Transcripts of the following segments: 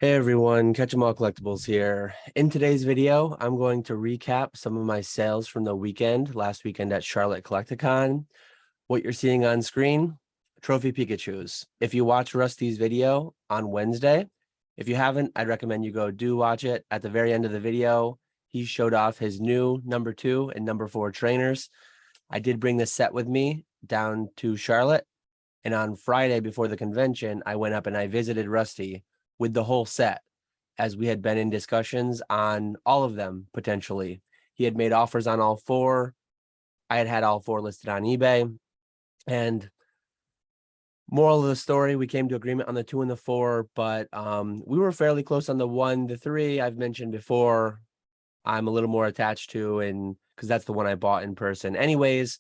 Hey everyone, Catch 'em All Collectibles here. In today's video, I'm going to recap some of my sales from the last weekend at Charlotte Collecticon. What you're seeing on screen, Trophy Pikachus. If you watch Rusty's video on Wednesday, if you haven't, I'd recommend you go do watch it. At the very end of the video, he showed off his new number 2 and number 4 trainers. I did bring this set with me down to Charlotte, and on Friday before the convention, I went up and I visited Rusty with the whole set, as we had been in discussions on all of them potentially. He had made offers on all 4. I had all 4 listed on eBay. And moral of the story, we came to agreement on the 2 and the 4, but we were fairly close on the 1. The 3 I've mentioned before, I'm a little more attached to, and because that's the one I bought in person. Anyways,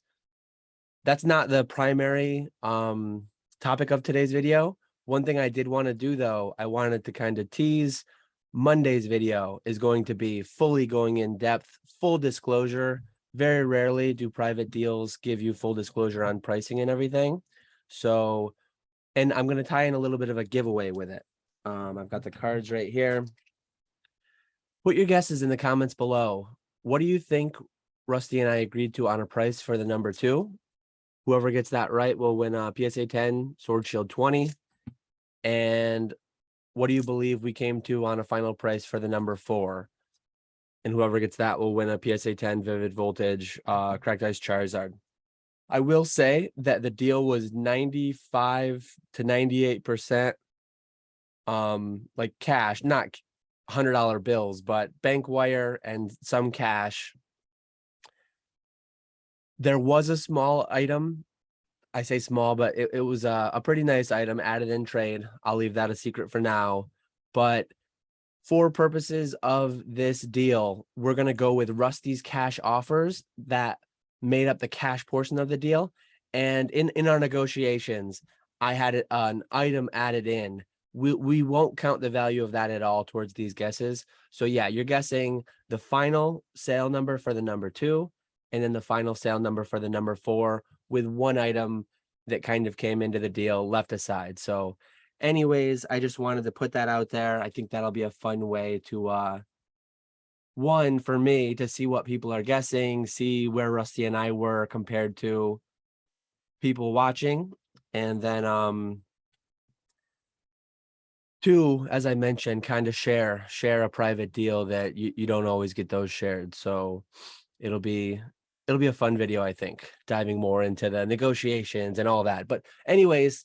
that's not the primary topic of today's video. One thing I did want to do, though, I wanted to kind of tease. Monday's video is going to be fully going in depth, full disclosure. Very rarely do private deals give you full disclosure on pricing and everything. So, and I'm going to tie in a little bit of a giveaway with it. I've got the cards right here. Put your guesses in the comments below. What do you think Rusty and I agreed to on a price for the number 2? Whoever gets that right will win a PSA 10 Sword Shield 20. And what do you believe we came to on a final price for the number 4? And whoever gets that will win a PSA 10 Vivid Voltage Cracked Ice Charizard. I will say that the deal was 95 to 98% like cash, not $100 bills, but bank wire and some cash. There was a small item. I say small, but it was a pretty nice item added in trade. I'll leave that a secret for now. But for purposes of this deal, we're going to go with Rusty's cash offers that made up the cash portion of the deal. And in our negotiations, I had an item added in. We won't count the value of that at all towards these guesses. So yeah, you're guessing the final sale number for the number 2, and then the final sale number for the number 4, with one item that kind of came into the deal left aside. So anyways, I just wanted to put that out there. I think that'll be a fun way to one, for me to see what people are guessing, see where Rusty and I were compared to people watching. And then 2, as I mentioned, kind of share a private deal that you don't always get those shared. So it'll be a fun video, I think, diving more into the negotiations and all that. But anyways,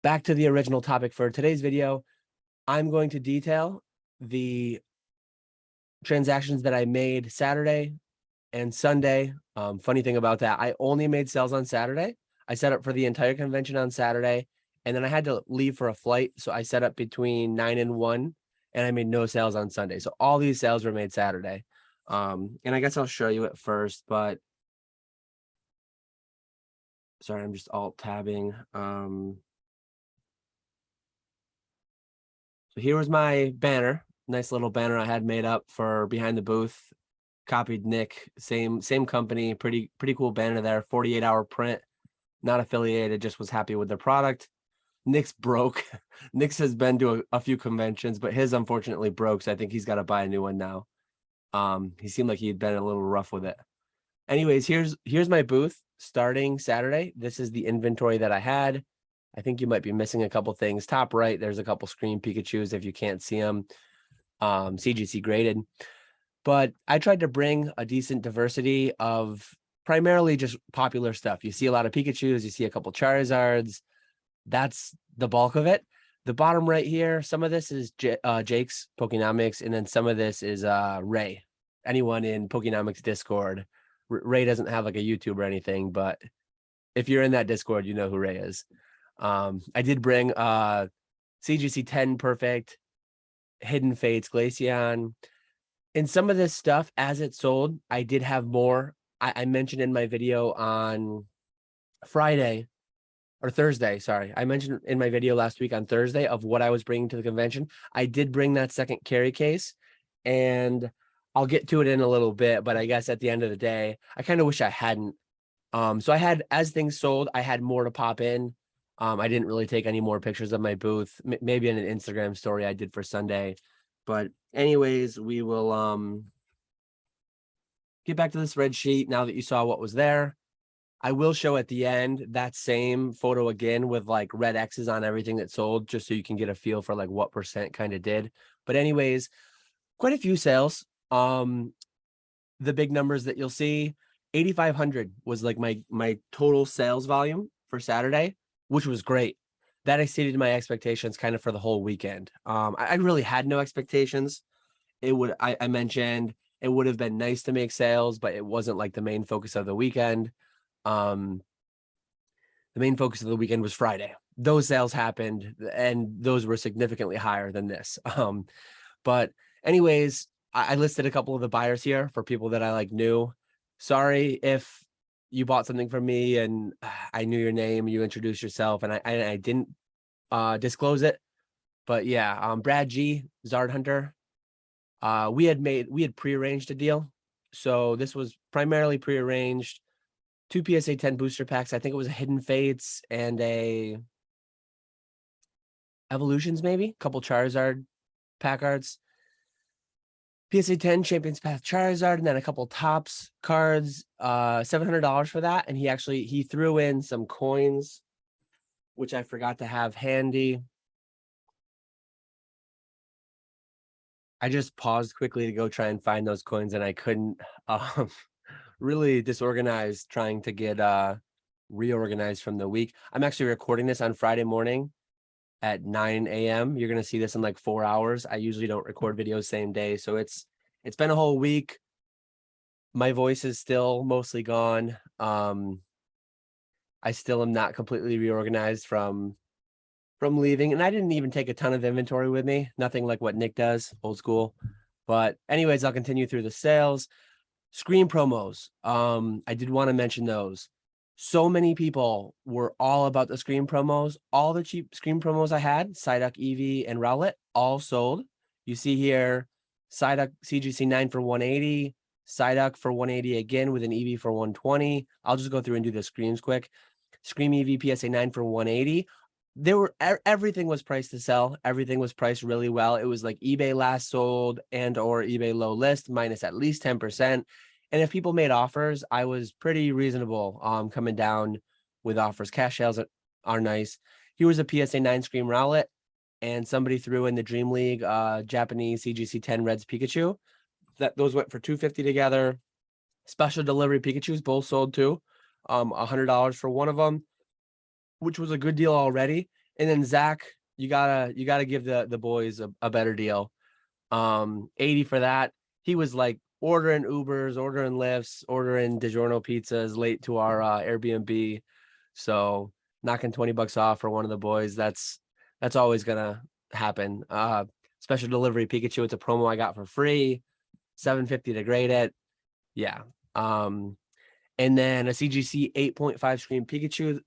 back to the original topic for today's video. I'm going to detail the transactions that I made Saturday and Sunday. Funny thing about that, I only made sales on Saturday. I set up for the entire convention on Saturday, and then I had to leave for a flight. So I set up between 9 and 1, and I made no sales on Sunday. So all these sales were made Saturday. And I guess I'll show you it first, but sorry, I'm just alt tabbing. So here was my banner, nice little banner I had made up for behind the booth. Copied Nick, same company, pretty cool banner there. 48-hour print, not affiliated, just was happy with the product. Nick's broke. Nick's has been to a few conventions, but his unfortunately broke, so I think he's got to buy a new one now. He seemed like he'd been a little rough with it. Anyways, here's my booth starting Saturday. This is the inventory that I had. I think you might be missing a couple things. Top right, there's a couple screen Pikachus if you can't see them. CGC graded. But I tried to bring a decent diversity of primarily just popular stuff. You see a lot of Pikachus, you see a couple Charizards. That's the bulk of it. The bottom right here, some of this is Jake's Pokenomics, and then some of this is Ray. Anyone in Pokenomics Discord. Ray doesn't have like a YouTube or anything, but if you're in that Discord, you know who Ray is. I did bring CGC 10 Perfect, Hidden Fates, Glaceon. And some of this stuff, as it sold, I did have more. I mentioned in my video on Friday or Thursday, sorry. I mentioned in my video last week on Thursday of what I was bringing to the convention. I did bring that second carry case, and I'll get to it in a little bit, but I guess at the end of the day, I kind of wish I hadn't. So I had, as things sold, I had more to pop in. I didn't really take any more pictures of my booth, maybe in an Instagram story I did for Sunday. But anyways, we will get back to the spreadsheet now that you saw what was there. I will show at the end that same photo again with like red X's on everything that sold, just so you can get a feel for like what percent kind of did. But anyways, quite a few sales. The big numbers that you'll see, 8,500 was like my total sales volume for Saturday, which was great. That exceeded my expectations kind of for the whole weekend. I really had no expectations. I mentioned it would have been nice to make sales, but it wasn't like the main focus of the weekend. The main focus of the weekend was Friday. Those sales happened, and those were significantly higher than this. But anyways, I listed a couple of the buyers here for people that I like knew. Sorry if you bought something from me and I knew your name, you introduced yourself, and I didn't disclose it. But yeah, Brad G, Zard Hunter. We had prearranged a deal. So this was primarily prearranged. 2 PSA 10 booster packs. I think it was a Hidden Fates and a Evolutions, maybe a couple Charizard pack arts. PSA 10 Champions Path Charizard, and then a couple Tops cards, $700 for that. And he threw in some coins, which I forgot to have handy. I just paused quickly to go try and find those coins, and I couldn't. Really disorganized trying to get reorganized from the week. I'm actually recording this on Friday morning at 9 a.m. You're gonna see this in like 4 hours. I usually don't record videos same day, so it's been a whole week. My voice is still mostly gone. I still am not completely reorganized from leaving, and I didn't even take a ton of inventory with me. Nothing like what Nick does, old school. But anyways, I'll continue through the sales. Screen promos. I did want to mention those. So many people were all about the screen promos. All the cheap screen promos I had, Psyduck, Eevee, and Rowlet, all sold. You see here, Psyduck CGC 9 for 180, Psyduck for 180 again with an Eevee for 120. I'll just go through and do the screens quick. Scream Eevee PSA 9 for 180. Everything was priced to sell. Everything was priced really well. It was like eBay last sold and or eBay low list minus at least 10%. And if people made offers, I was pretty reasonable coming down with offers. Cash sales are nice. Here was a PSA 9 Scream Rowlet, and somebody threw in the Dream League Japanese CGC 10 Reds Pikachu. Those went for $250 together. Special delivery Pikachus both sold too. $100 for one of them, which was a good deal already. And then Zach, you gotta give the boys a better deal. 80 for that. He was like ordering Ubers, ordering Lyfts, ordering DiGiorno pizzas late to our Airbnb. So knocking $20 off for one of the boys, that's always gonna happen. Special delivery Pikachu, it's a promo I got for free, $750 to grade it. Yeah. And then a CGC 8.5 Scream Pikachu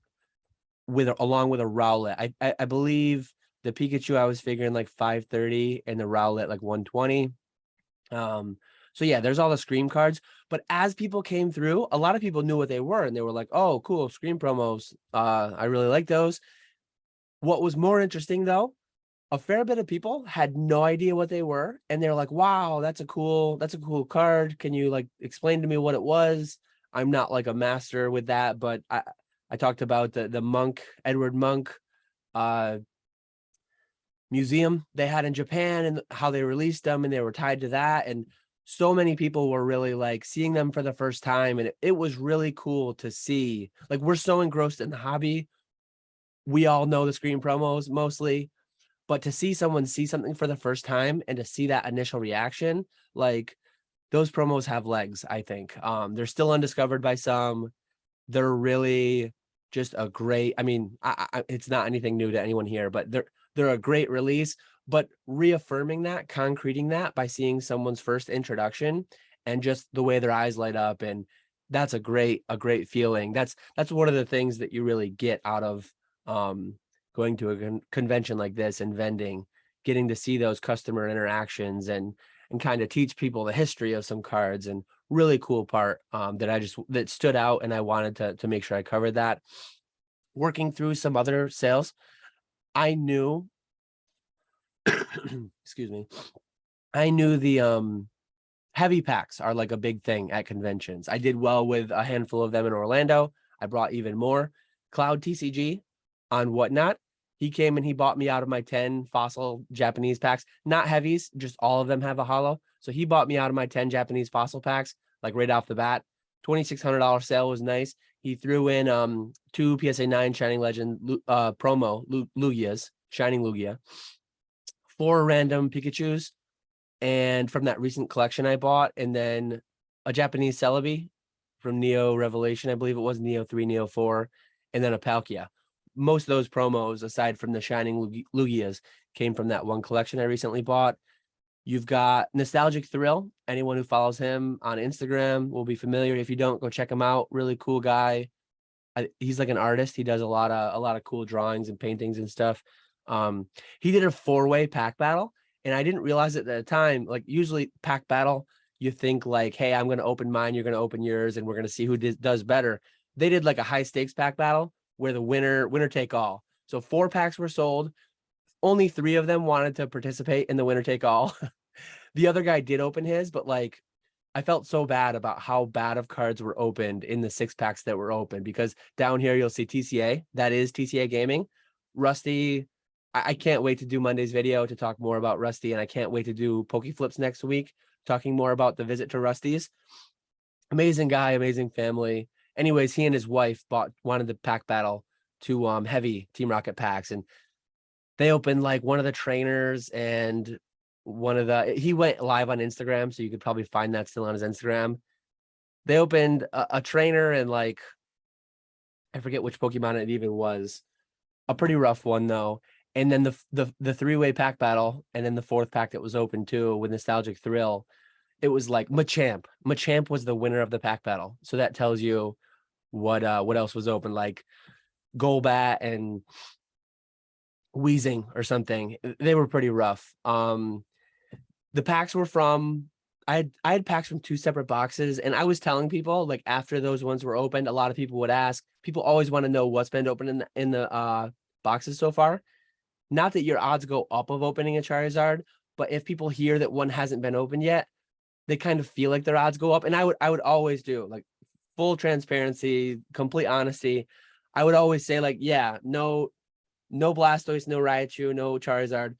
along with a Rowlet. I believe the Pikachu I was figuring like 530 and the Rowlet like 120. So yeah, there's all the Scream cards. But as people came through, a lot of people knew what they were, and they were like, "Oh, cool, Scream promos. I really like those." What was more interesting though, a fair bit of people had no idea what they were, and they're like, "Wow, that's a cool card. Can you like explain to me what it was?" I'm not like a master with that, but I talked about the Monk, Edward Monk museum they had in Japan and how they released them, and they were tied to that. And so many people were really like seeing them for the first time. And it was really cool to see. Like, we're so engrossed in the hobby. We all know the screen promos mostly, but to see someone see something for the first time and to see that initial reaction, like those promos have legs, I think. They're still undiscovered by some. They're really just a great, I mean, it's not anything new to anyone here, but they're a great release. But reaffirming that, concreting that by seeing someone's first introduction and just the way their eyes light up, and that's a great feeling. That's one of the things that you really get out of going to a convention like this and vending, getting to see those customer interactions and kind of teach people the history of some cards. And really cool part that stood out, and I wanted to make sure I covered that. working through some other sales, I knew, excuse me, I knew the heavy packs are like a big thing at conventions. I did well with a handful of them in Orlando. I brought even more. Cloud TCG on Whatnot. He came and he bought me out of my 10 fossil Japanese packs, not heavies, just all of them have a holo. So he bought me out of my 10 Japanese fossil packs, like right off the bat. $2,600 sale was nice. He threw in 2 PSA 9 Shining Legend promo Lugias, Shining Lugia, 4 random Pikachus, and from that recent collection I bought, and then a Japanese Celebi from Neo Revelation, I believe it was Neo 3, Neo 4, and then a Palkia. Most of those promos, aside from the Shining Lugias, came from that one collection I recently bought. You've got Nostalgic Thrill. Anyone who follows him on Instagram will be familiar. If you don't, go check him out. Really cool guy. He's like an artist. He does a lot of cool drawings and paintings and stuff. He did a 4-way pack battle, and I didn't realize it at the time. Like usually pack battle, you think like, hey, I'm going to open mine, you're going to open yours, and we're going to see who does better. They did like a high stakes pack battle where the winner take all. So 4 packs were sold. Only 3 of them wanted to participate in the winner take all. The other guy did open his, but like I felt so bad about how bad of cards were opened in the 6 packs that were open, because down here you'll see TCA. That is TCA Gaming. Rusty, I can't wait to do Monday's video to talk more about Rusty, and I can't wait to do Pokeflips next week, talking more about the visit to Rusty's. Amazing guy, amazing family. Anyways, he and his wife wanted the pack battle to heavy Team Rocket packs, and they opened like one of the trainers and he went live on Instagram, so you could probably find that still on his Instagram. They opened a trainer and like, I forget which Pokemon it even was. A pretty rough one though. And then the 3-way pack battle, and then the 4th pack that was open too with Nostalgic Thrill. It was like Machamp. Machamp was the winner of the pack battle. So that tells you what else was open, like Golbat and Wheezing or something. They were pretty rough. The packs were from, I had packs from 2 separate boxes, and I was telling people like after those ones were opened, a lot of people would ask. People always want to know what's been opened in the boxes so far. Not that your odds go up of opening a Charizard, but if people hear that one hasn't been opened yet, they kind of feel like their odds go up. And I would always do like full transparency, complete honesty. I would always say like, yeah, no Blastoise, no Raichu, no Charizard.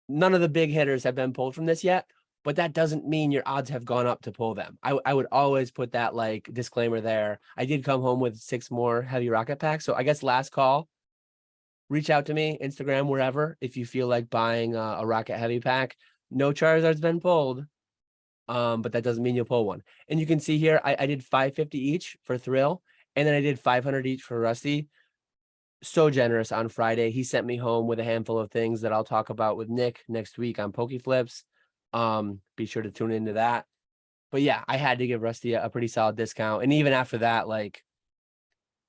None of the big hitters have been pulled from this yet, but that doesn't mean your odds have gone up to pull them. I would always put that like disclaimer there. I did come home with 6 more heavy rocket packs. So I guess last call, reach out to me, Instagram, wherever, if you feel like buying a rocket heavy pack. No Charizard's been pulled, but that doesn't mean you'll pull one. And you can see here, I did 550 each for Thrill, and then I did 500 each for Rusty. So generous on Friday. He sent me home with a handful of things that I'll talk about with Nick next week on Pokeflips. Be sure to tune into that. But yeah, I had to give Rusty a pretty solid discount. And even after that, like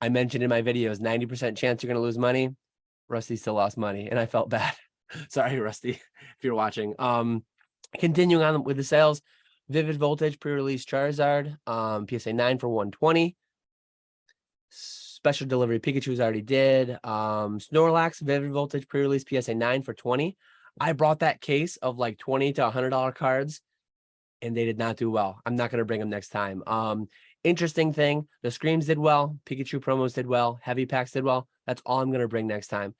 I mentioned in my videos, 90% chance you're going to lose money. Rusty still lost money, and I felt bad. Sorry, Rusty, if you're watching. Continuing on with the sales, Vivid Voltage pre-release Charizard, PSA 9 for 120. Special delivery Pikachu's already did. Snorlax Vivid Voltage pre-release PSA 9 for 20. I brought that case of like $20 to $100 cards, and they did not do well. I'm not going to bring them next time. Interesting thing, the Screams did well, Pikachu promos did well, heavy packs did well. That's all I'm going to bring next time.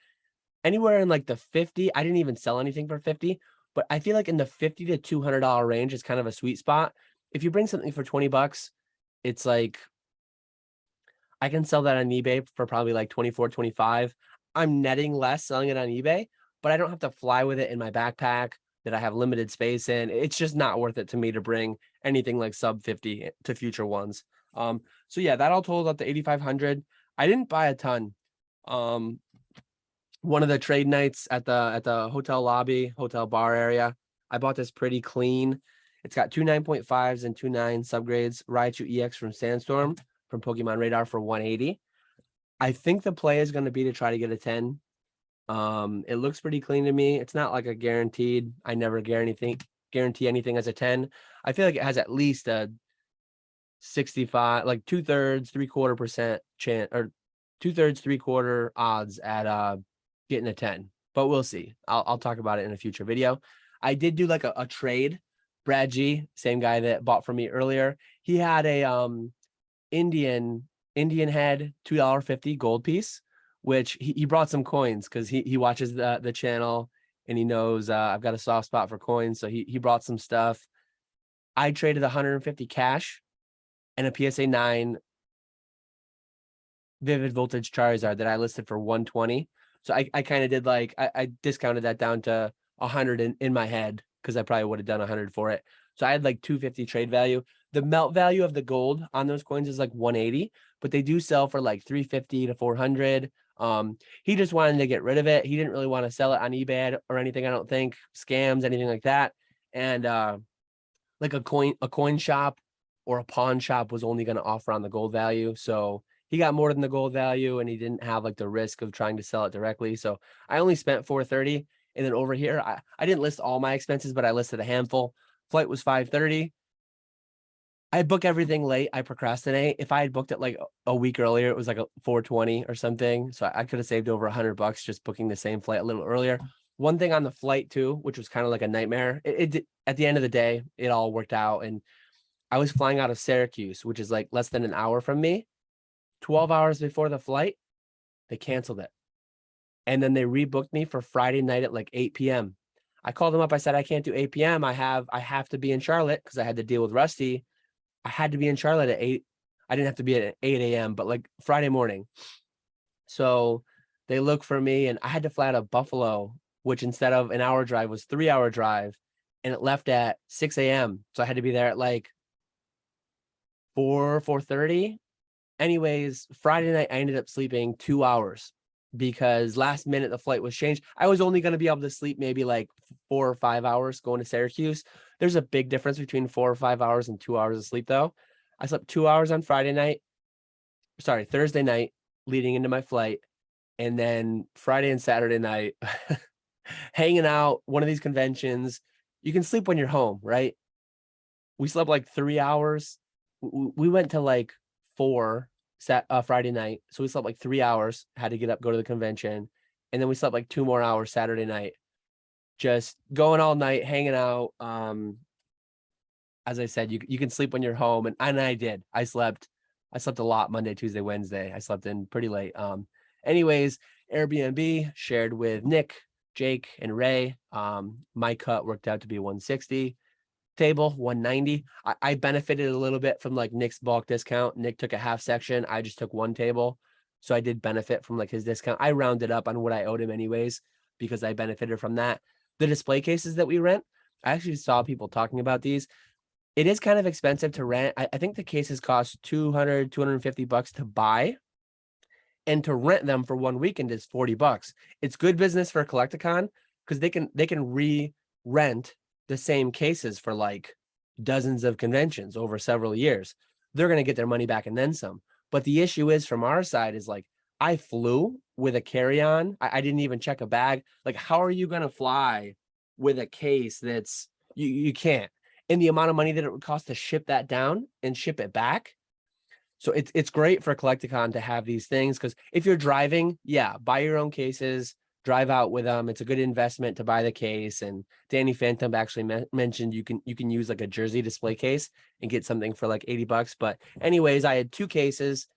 Anywhere in like the 50, I didn't even sell anything for 50, but I feel like in the $50 to $200 range is kind of a sweet spot. If you bring something for 20 bucks, it's like I can sell that on eBay for probably like 24, 25. I'm netting less selling it on eBay, but I don't have to fly with it in my backpack that I have limited space in. It's just not worth it to me to bring anything like sub 50 to future ones. So yeah, that all told up to 8,500. I didn't buy a ton. One of the trade nights at the hotel lobby, hotel bar area, I bought this pretty clean. It's got 2 9.5s and 2 9 subgrades. Raichu EX from Sandstorm from Pokemon Radar for 180. I think the play is going to be to try to get a 10. It looks pretty clean to me. It's not like a guaranteed. I never guarantee anything as a 10. I feel like it has at least a 65, like 2/3, 3/4% chance, or 2/3, 3/4 odds at getting a 10, but we'll see. I'll talk about it in a future video. I did do like a trade. Brad G, same guy that bought from me earlier. He had a Indian head $2.50 gold piece, which he brought some coins because he watches the channel and he knows I've got a soft spot for coins. So he brought some stuff. I traded 150 cash and a PSA 9 Vivid Voltage Charizard that I listed for 120. So I kind of did like I discounted that down to 100 in my head because I probably would have done 100 for it. So I had like 250 trade value. The melt value of the gold on those coins is like 180, but they do sell for like 350 to 400. He just wanted to get rid of it. He didn't really want to sell it on eBay or anything, I don't think, scams, anything like that. And like a coin shop or a pawn shop was only going to offer on the gold value. So he got more than the gold value and he didn't have like the risk of trying to sell it directly. So I only spent 430. And then over here, I didn't list all my expenses, but I listed a handful. Flight was 530. I book everything late. I procrastinate. If I had booked it like a week earlier, it was like a 420 or something. So I could have saved over $100 just booking the same flight a little earlier. One thing on the flight too, which was kind of like a nightmare. It at the end of the day, it all worked out. And I was flying out of Syracuse, which is like less than an hour from me. 12 hours before the flight, they canceled it. And then they rebooked me for Friday night at like 8 p.m. I called them up. I said, I can't do 8 p.m. I have to be in Charlotte because I had to deal with Rusty. I had to be in Charlotte at 8. I didn't have to be at 8 a.m., but like Friday morning. So they look for me and I had to fly out of Buffalo, which instead of an hour drive was 3-hour drive. And it left at 6 a.m. So I had to be there at like 4:30. Anyways, Friday night, I ended up sleeping 2 hours because last minute the flight was changed. I was only going to be able to sleep maybe like 4 or 5 hours going to Syracuse. There's a big difference between 4 or 5 hours and 2 hours of sleep though. I slept 2 hours on Thursday night leading into my flight. And then Friday and Saturday night, hanging out, one of these conventions. You can sleep when you're home, right? We slept like 3 hours. We went to like 4 Friday night. So we slept like 3 hours, had to get up, go to the convention. And then we slept like 2 more hours Saturday night, just going all night, hanging out. As I said, you can sleep when you're home. And I did. I slept a lot Monday, Tuesday, Wednesday. I slept in pretty late. Anyways, Airbnb shared with Nick, Jake, and Ray. My cut worked out to be 160. Table 190. I benefited a little bit from like Nick's bulk discount. Nick took a half section. I just took one table. So I did benefit from like his discount. I rounded up on what I owed him anyways, because I benefited from that. The display cases that we rent, I actually saw people talking about these. It is kind of expensive to rent. I think the cases cost $250 to buy, and to rent them for one weekend is $40. It's good business for Collecticon because they can re-rent the same cases for like dozens of conventions over several years. They're going to get their money back and then some. But the issue is from our side is like, I flew with a carry-on. I didn't even check a bag. Like, how are you going to fly with a case that's you can't? And the amount of money that it would cost to ship that down and ship it back. So it's great for Collecticon to have these things because if you're driving, yeah, buy your own cases, drive out with them. It's a good investment to buy the case. And Danny Phantom actually mentioned you can use like a jersey display case and get something for like $80. But anyways, I had 2 cases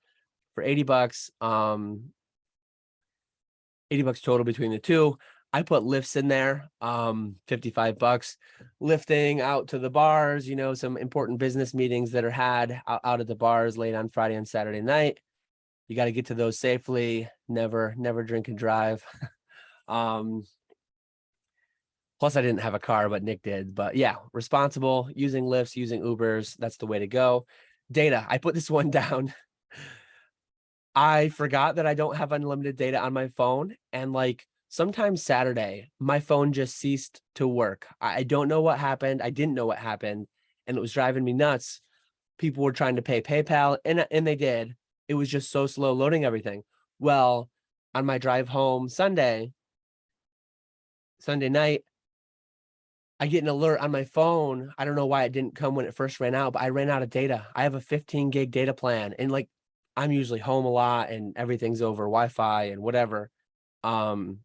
for $80. $80 total between the two. I put lifts in there, $55, lifting out to the bars, some important business meetings that are had out at the bars late on Friday and Saturday night. You got to get to those safely. Never drink and drive. Plus I didn't have a car, but Nick did. But yeah, responsible, using lifts, using Ubers. That's the way to go. Data. I put this one down. I forgot that I don't have unlimited data on my phone. And like sometime Saturday, my phone just ceased to work. I don't know what happened. I didn't know what happened. And it was driving me nuts. People were trying to pay PayPal and they did. It was just so slow loading everything. Well, on my drive home Sunday night, I get an alert on my phone. I don't know why it didn't come when it first ran out, but I ran out of data. I have a 15 gig data plan. And like I'm usually home a lot and everything's over Wi-Fi and whatever. On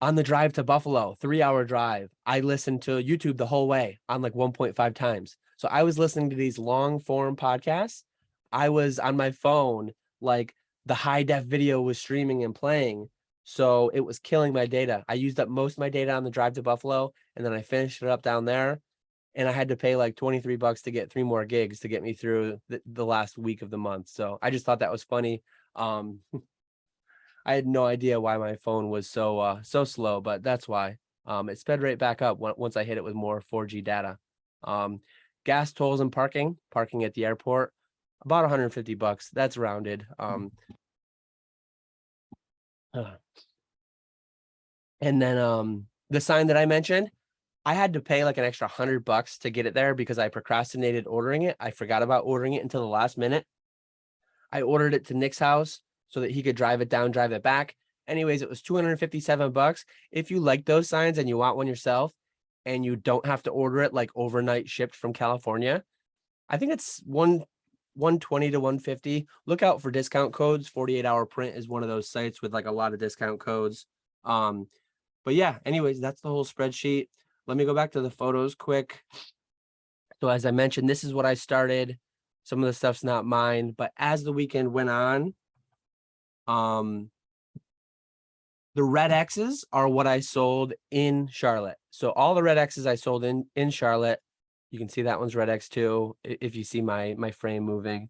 the drive to Buffalo, 3-hour drive, I listened to YouTube the whole way on like 1.5 times. So I was listening to these long form podcasts. I was on my phone, like the high def video was streaming and playing. So it was killing my data. I used up most of my data on the drive to Buffalo, and then I finished it up down there. And I had to pay like $23 to get 3 more gigs to get me through the last week of the month. So I just thought that was funny. I had no idea why my phone was so slow, but that's why. It sped right back up once I hit it with more 4G data. Gas tolls and parking at the airport, about $150. That's rounded. And then the sign that I mentioned, I had to pay like an extra $100 to get it there because I procrastinated ordering it. I forgot about ordering it until the last minute. I ordered it to Nick's house so that he could drive it down, drive it back. Anyways, it was $257. If you like those signs and you want one yourself and you don't have to order it like overnight shipped from California, I think it's 120 to 150. Look out for discount codes. 48-hour print is one of those sites with like a lot of discount codes. But yeah, anyways, that's the whole spreadsheet. Let me go back to the photos quick. So as I mentioned, this is what I started. Some of the stuff's not mine, but as the weekend went on, the red X's are what I sold in Charlotte. So all the red X's I sold in Charlotte. You can see that one's red X too, if you see my frame moving.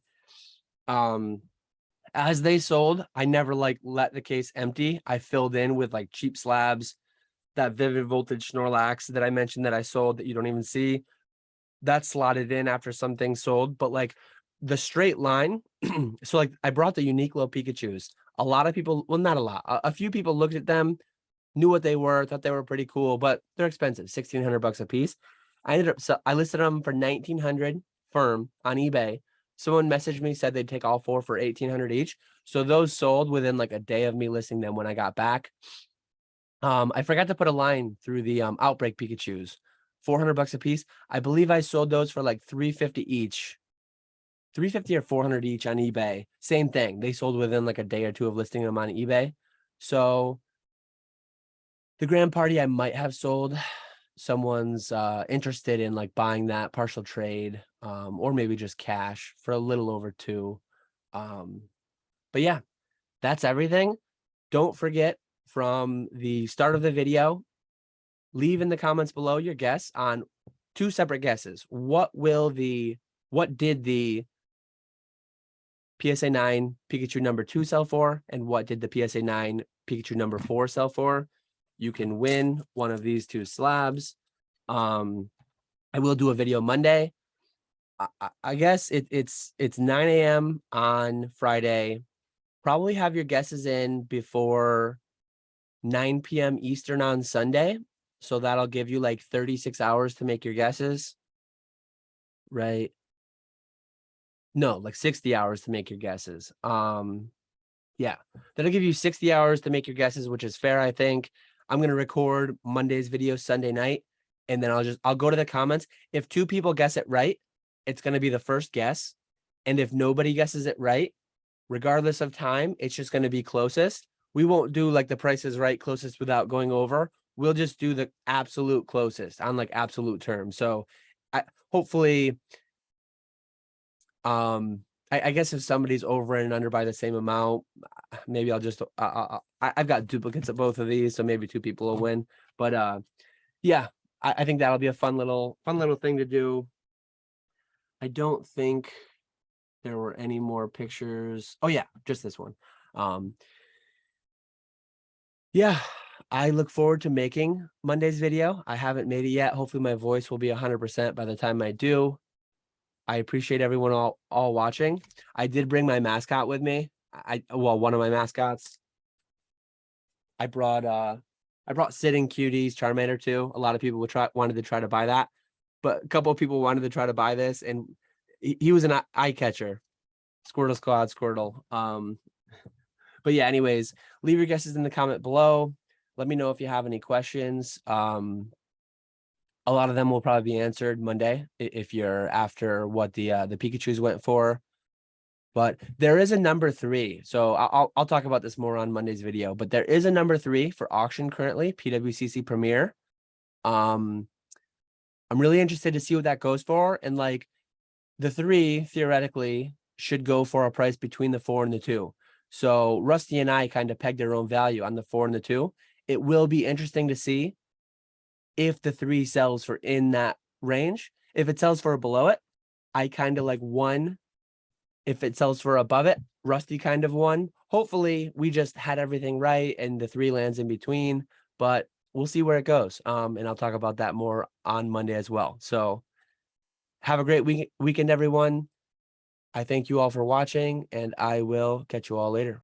As they sold, I never like let the case empty. I filled in with like cheap slabs, that Vivid Voltage Snorlax that I mentioned that I sold that you don't even see. That slotted in after some things sold, but like the straight line. So like I brought the unique little Pikachus. A lot of people, well, not a lot, a few people looked at them, knew what they were, thought they were pretty cool, but they're expensive, $1,600 a piece. I listed them for 1,900 firm on eBay. Someone messaged me, said they'd take all 4 for 1,800 each. So those sold within like a day of me listing them when I got back. I forgot to put a line through the Outbreak Pikachus, $400 a piece. I believe I sold those for like 350 each, 350 or 400 each on eBay. Same thing. They sold within like a day or two of listing them on eBay. So the grand party, I might have sold. Someone's interested in like buying that partial trade, or maybe just cash for a little over 2. But yeah, that's everything. Don't forget, from the start of the video, leave in the comments below your guess on 2 separate guesses. What did the PSA 9 Pikachu number 2 sell for, and what did the PSA 9 Pikachu number 4 sell for? You can win one of these 2 slabs. I will do a video Monday. I guess it's 9 a.m. on Friday. Probably have your guesses in before 9 p.m. Eastern on Sunday. So that'll give you like 36 hours to make your guesses. Right? No, like 60 hours to make your guesses. Yeah, that'll give you 60 hours to make your guesses, which is fair, I think. I'm going to record Monday's video Sunday night, and then I'll go to the comments. If 2 people guess it right, it's going to be the first guess. And if nobody guesses it right, regardless of time, it's just going to be closest. We won't do like the Price is Right closest without going over. We'll just do the absolute closest on like absolute terms. So hopefully, I guess if somebody's over and under by the same amount, maybe I'll just I've got duplicates of both of these, so maybe 2 people will win. But yeah, I think that'll be a fun little thing to do. I don't think there were any more pictures. Oh yeah, just this one. Yeah, I look forward to making Monday's video. I haven't made it yet. Hopefully my voice will be 100% by the time I do. I appreciate everyone all watching. I did bring my mascot with me. One of my mascots. I brought Sitting Cuties Charmander too. A lot of people wanted to try to buy that, but a couple of people wanted to try to buy this, and he was an eye catcher. Squirtle Squad Squirtle. But yeah, anyways, leave your guesses in the comment below. Let me know if you have any questions. A lot of them will probably be answered Monday if you're after what the Pikachus went for. But there is a number 3. So I'll talk about this more on Monday's video, but there is a number 3 for auction currently, PWCC Premier. I'm really interested to see what that goes for. And like the 3 theoretically should go for a price between the 4 and the 2. So Rusty and I kind of pegged our own value on the 4 and the 2. It will be interesting to see if the 3 sells for in that range. If it sells for below it, I kind of like 1. If it sells for above it, Rusty kind of won. Hopefully we just had everything right and the 3 lands in between, but we'll see where it goes. And I'll talk about that more on Monday as well. So have a great weekend, everyone. I thank you all for watching, and I will catch you all later.